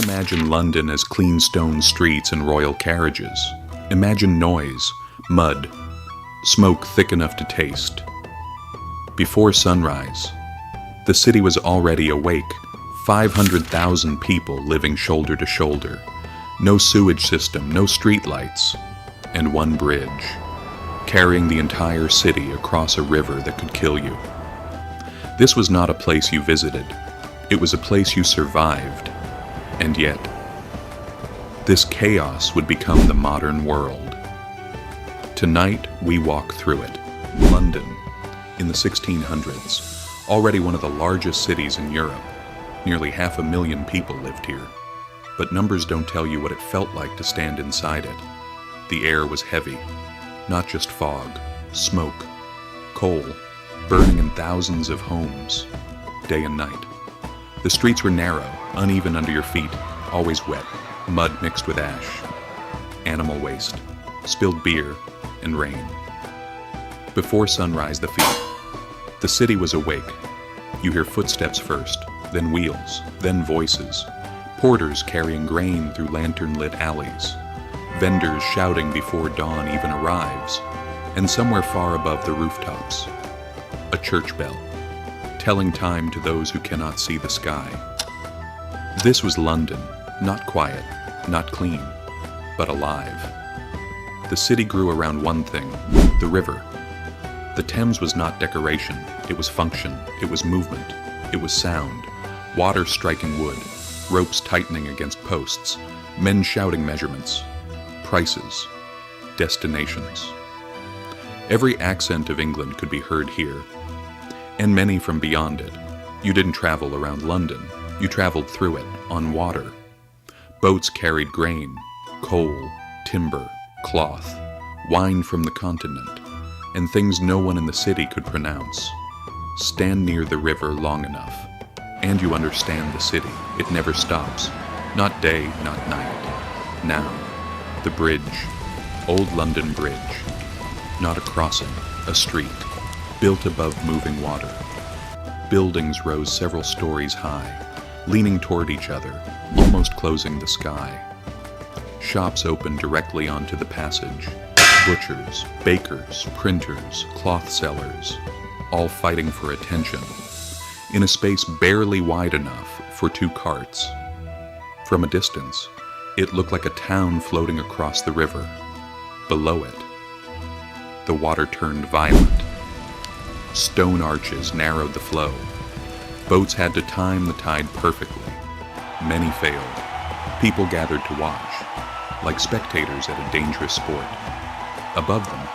imagine London as clean stone streets and royal carriages. Imagine noise, mud, smoke thick enough to taste. Before sunrise, the city was already awake. 500,000 people living shoulder to shoulder. No sewage system, no street lights, and one bridge, carrying the entire city across a river that could kill you. This was not a place you visited. It was a place you survived. And yet, this chaos would become the modern world. Tonight, we walk through it. London, in the 1600s, already one of the largest cities in Europe. Nearly 500,000 people lived here. But numbers don't tell you what it felt like to stand inside it. The air was heavy, not just fog, smoke, coal, burning in thousands of homes, day and night. The streets were narrow, uneven under your feet, always wet, mud mixed with ash, animal waste, spilled beer, and rain. Before sunrise, the city was awake. You hear footsteps first, then wheels, then voices, porters carrying grain through lantern-lit alleys, vendors shouting before dawn even arrives, and somewhere far above the rooftops, a church bell, telling time to those who cannot see the sky. This was London, not quiet, not clean, but alive. The city grew around one thing, the river. The Thames was not decoration, it was function, it was movement, it was sound. Water striking wood, ropes tightening against posts, men shouting measurements, prices, destinations. Every accent of England could be heard here, and many from beyond it. You didn't travel around London, you traveled through it, on water. Boats carried grain, coal, timber, cloth, wine from the continent, and things no one in the city could pronounce. Stand near the river long enough, and you understand the city. It never stops. Not day, not night. Now, the bridge, Old London Bridge. Not a crossing, a street, built above moving water. Buildings rose several stories high, leaning toward each other, almost closing the sky. Shops opened directly onto the passage. Butchers, bakers, printers, cloth sellers, all fighting for attention, in a space barely wide enough for two carts. From a distance, it looked like a town floating across the river. Below it, the water turned violent. Stone arches narrowed the flow. Boats had to time the tide perfectly. Many failed. People gathered to watch, like spectators at a dangerous sport. Above them,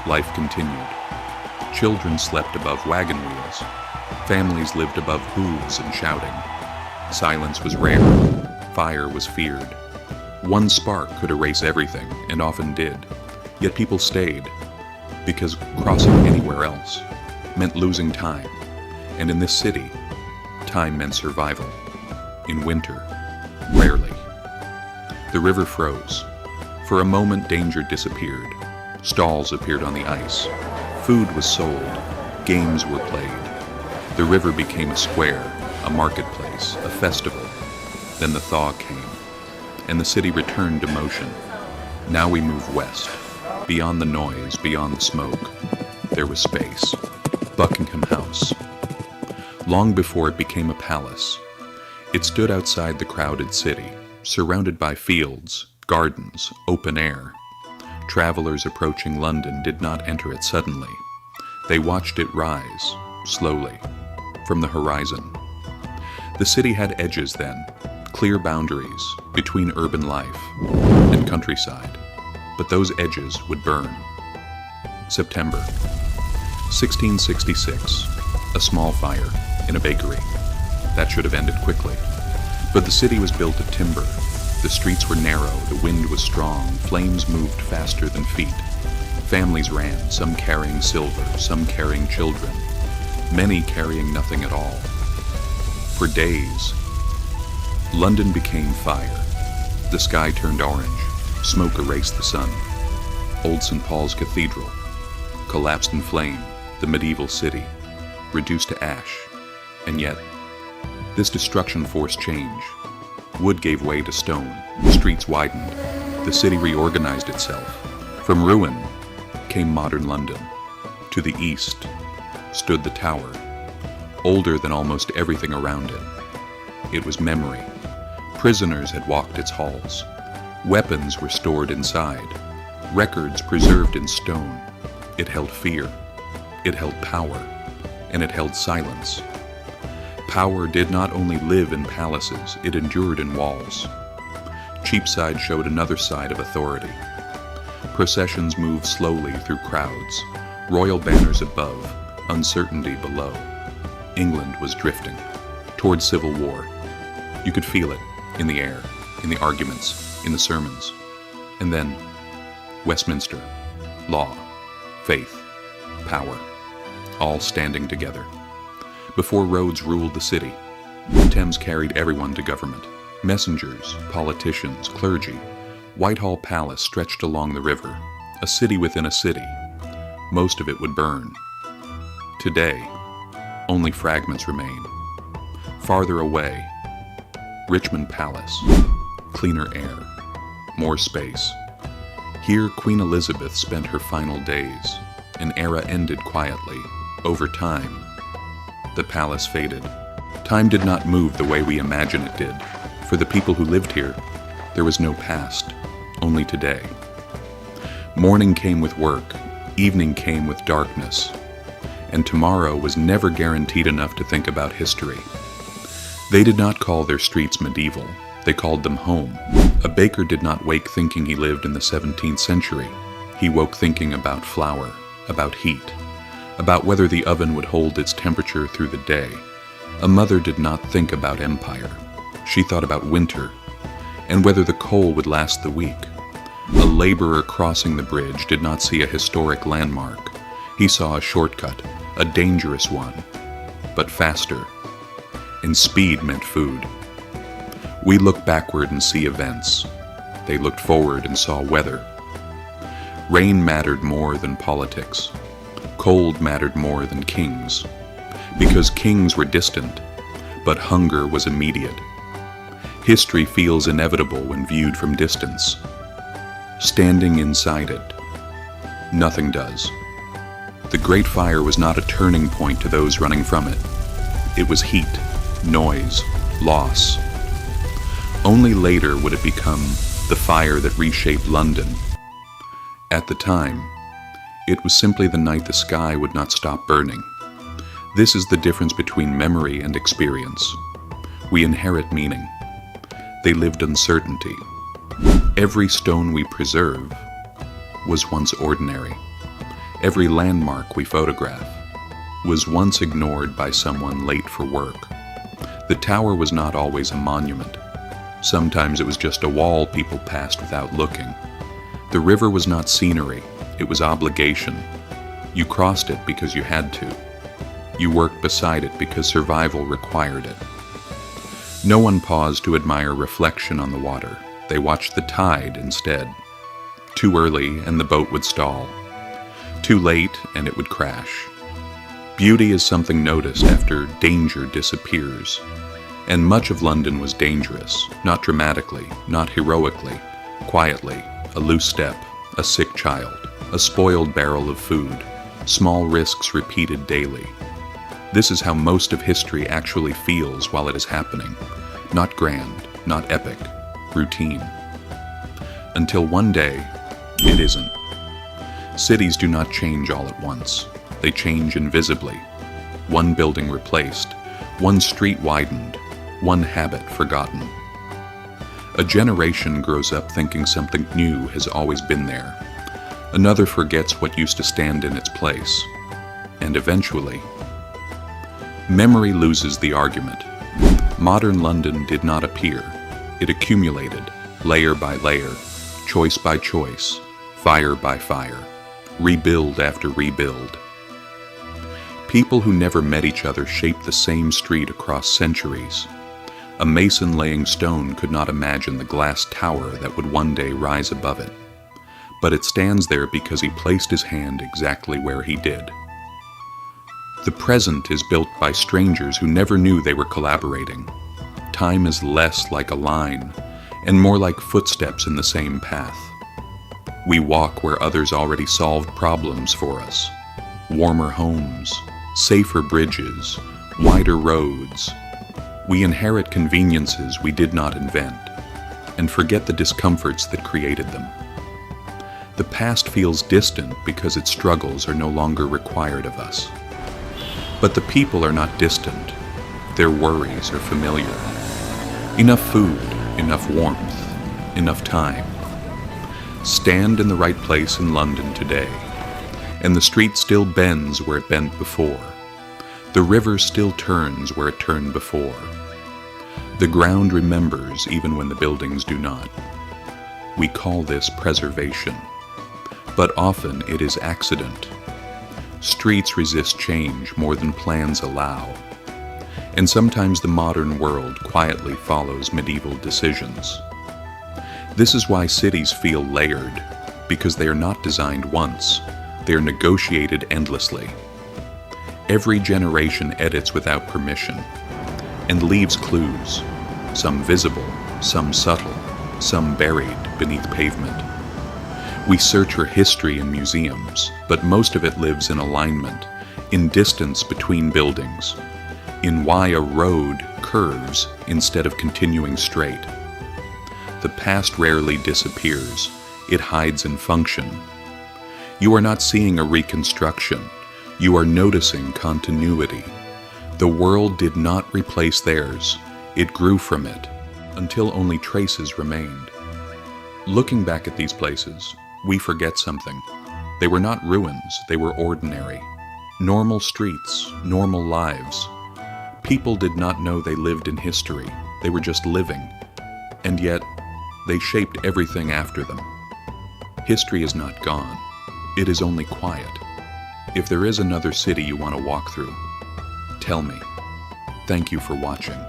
life continued. Children slept above wagon wheels. Families lived above hooves and shouting. Silence was rare. Fire was feared. One spark could erase everything, and often did. Yet people stayed, because crossing anywhere else meant losing time. And in this city, time meant survival. In winter, rarely. The river froze. For a moment, danger disappeared. Stalls appeared on the ice. Food was sold. Games were played. The river became a square, a marketplace, a festival. Then the thaw came, and the city returned to motion. Now we move west. Beyond the noise, beyond the smoke, there was space. Buckingham House. Long before it became a palace, it stood outside the crowded city, surrounded by fields, gardens, open air. Travelers approaching London did not enter it suddenly. They watched it rise, slowly, from the horizon. The city had edges then, clear boundaries between urban life and countryside, but those edges would burn. September 1666, a small fire in a bakery. That should have ended quickly. But the city was built of timber. The streets were narrow, the wind was strong, flames moved faster than feet. Families ran, some carrying silver, some carrying children, many carrying nothing at all. For days, London became fire. The sky turned orange, smoke erased the sun. Old St. Paul's Cathedral collapsed in flame, the medieval city, reduced to ash. And yet, this destruction forced change. Wood gave way to stone. Streets widened. The city reorganized itself. From ruin came modern London. To the east stood the tower, older than almost everything around it. It was memory. Prisoners had walked its halls. Weapons were stored inside. Records preserved in stone. It held fear. It held power. And it held silence. Power did not only live in palaces, it endured in walls. Cheapside showed another side of authority. Processions moved slowly through crowds, royal banners above, uncertainty below. England was drifting toward civil war. You could feel it in the air, in the arguments, in the sermons. And then Westminster, law, faith, power, all standing together. Before roads ruled the city, the Thames carried everyone to government. Messengers, politicians, clergy. Whitehall Palace stretched along the river, a city within a city. Most of it would burn. Today, only fragments remain. Farther away, Richmond Palace, cleaner air, more space. Here Queen Elizabeth spent her final days. An era ended quietly. Over time, the palace faded. Time did not move the way we imagine it did. For the people who lived here, there was no past, only today. Morning came with work, evening came with darkness, and tomorrow was never guaranteed enough to think about history. They did not call their streets medieval, they called them home. A baker did not wake thinking he lived in the 17th century. He woke thinking about flour, about heat, about whether the oven would hold its temperature through the day. A mother did not think about empire. She thought about winter, and whether the coal would last the week. A laborer crossing the bridge did not see a historic landmark. He saw a shortcut, a dangerous one, but faster. And speed meant food. We look backward and see events. They looked forward and saw weather. Rain mattered more than politics. Cold mattered more than kings, because kings were distant, but hunger was immediate. History feels inevitable when viewed from distance. Standing inside it, nothing does. The Great Fire was not a turning point to those running from it. It was heat, noise, loss. Only later would it become the fire that reshaped London. At the time, it was simply the night the sky would not stop burning. This is the difference between memory and experience. We inherit meaning. They lived uncertainty. Every stone we preserve was once ordinary. Every landmark we photograph was once ignored by someone late for work. The tower was not always a monument. Sometimes it was just a wall people passed without looking. The river was not scenery. It was obligation. You crossed it because you had to. You worked beside it because survival required it. No one paused to admire reflection on the water. They watched the tide instead. Too early and the boat would stall. Too late and it would crash. Beauty is something noticed after danger disappears. And much of London was dangerous, not dramatically, not heroically, quietly, a loose step, a sick child, a spoiled barrel of food, small risks repeated daily. This is how most of history actually feels while it is happening. Not grand, not epic, routine. Until one day, it isn't. Cities do not change all at once. They change invisibly. One building replaced, one street widened, one habit forgotten. A generation grows up thinking something new has always been there. Another forgets what used to stand in its place. And eventually, memory loses the argument. Modern London did not appear. It accumulated, layer by layer, choice by choice, fire by fire, rebuild after rebuild. People who never met each other shaped the same street across centuries. A mason laying stone could not imagine the glass tower that would one day rise above it. But it stands there because he placed his hand exactly where he did. The present is built by strangers who never knew they were collaborating. time is less like a line and more like footsteps in the same path. We walk where others already solved problems for us. Warmer homes, safer bridges, wider roads. We inherit conveniences we did not invent and forget the discomforts that created them. The past feels distant because its struggles are no longer required of us. But the people are not distant. Their worries are familiar. Enough food, enough warmth, enough time. Stand in the right place in London today, and the street still bends where it bent before. The river still turns where it turned before. The ground remembers even when the buildings do not. We call this preservation, but often it is accident. Streets resist change more than plans allow, and sometimes the modern world quietly follows medieval decisions. This is why cities feel layered, because they are not designed once, they are negotiated endlessly. Every generation edits without permission and leaves clues, some visible, some subtle, some buried beneath pavement. We search for history in museums, but most of it lives in alignment, in distance between buildings, in why a road curves instead of continuing straight. The past rarely disappears, it hides in function. You are not seeing a reconstruction, you are noticing continuity. The world did not replace theirs, it grew from it, until only traces remained. Looking back at these places, we forget something. They were not ruins, they were ordinary. Normal streets, normal lives. People did not know they lived in history, they were just living. And yet, they shaped everything after them. History is not gone, it is only quiet. If there is another city you want to walk through, tell me. Thank you for watching.